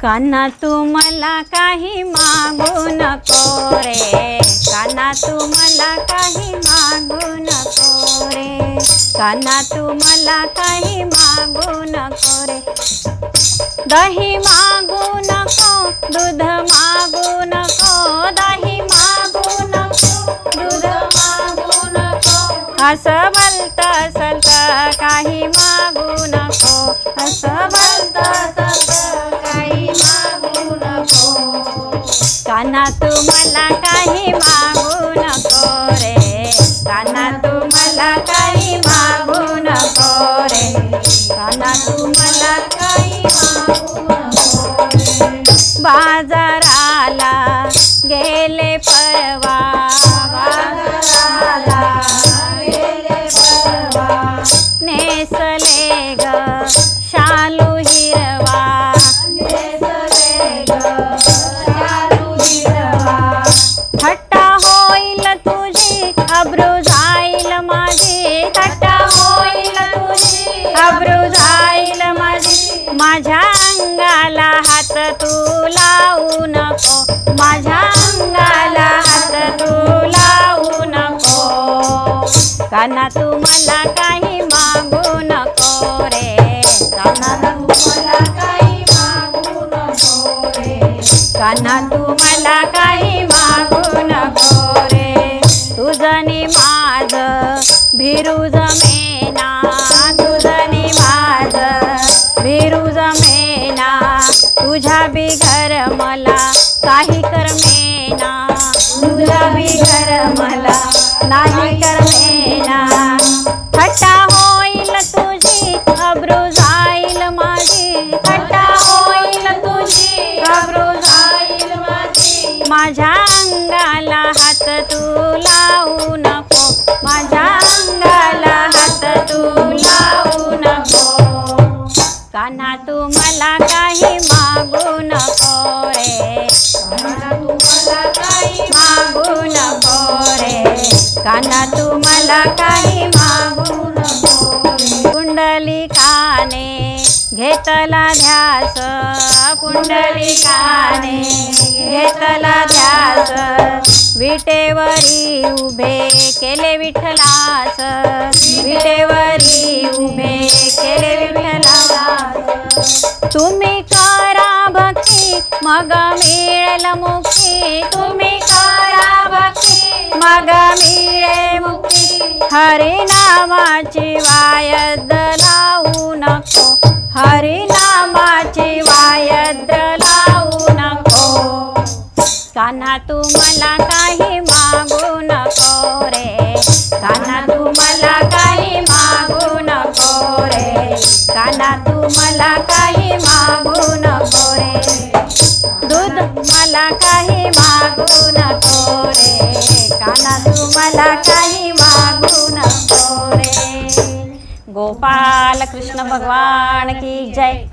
कान्हा तू मला काही मागू नको रे, कान्हा तू मला काही मागू नको रे, कान्हा तू मला काही मागू नको रे। दही मागू नको, दूध मागू नको, दही मागू नको, दूध मागू नको, असं भलतं सलतं काही मागू नको, असं भलतं सलतं काही मागू नको। कान्हा तू मला काही मागू नको रे, कान्हा तू मला काही मागू नको रे, कान्हा तू मला काही मागू नको रे। बाजाराला गेले परवा, बाजाराला गेले परवा, नेसले ग शालू हिरवा, नेसले ग शालू हिरवा, थट्टा होईल तुझी अब्रू जाईल माझी, थट्टा होईल तुझी अब्रू जाईल माझी, माझ्या अंगाला हात तू लावू नको, माझ्या अंगाला हात तू लावू नको। कान्हा तू मला काही मागू नको रे, कान्हा तू मला काही मागू नको रे, कान्हा तू मला काही मागू नको रे। तुझनी माझं भिरू जमेना, तुझनी माझं भिरू जमेना, तुझ्या बिगर मला काही करमेना, तुझ्या बिगर मला नाही करमेना। थट्टा होईल तुझी अब्रू जाईल माझी, थट्टा होईल तुझी अब्रू जाईल माझी, माझ्या अंगाला हात तू लावू नको, माझ्या अंगाला हात तू लावू नको। कान्हा तू मला काही मागू नको रे, कान्हा तू मला काही मागू नको रे, कान्हा तू मला काही मागू नको रे। पुंडलिकाने घेतला ध्यास, पुंडलिकाने घेतला ध्यास, विटेवरी उभे केले विठ्ठलास, विटेवरी उभे केले विठ्ठलास। तुम्ही करा भक्ती मग मिळेल मुक्ती, तुम्ही करा भक्ती मग मिळेल मुक्ती, हरिनामाची वायद लावू नको, हरिनामाची वायद लावू नको। कान्हा तू मला काही मागू नको रे, कान्हा तू मला काही मागू नको रे, कान्हा तू मला काही मागू नको रे। दूध मला काही मागू नको रे, कान्हा तू मला काही मागू नको रे। गोपाल कृष्ण भगवान की जय।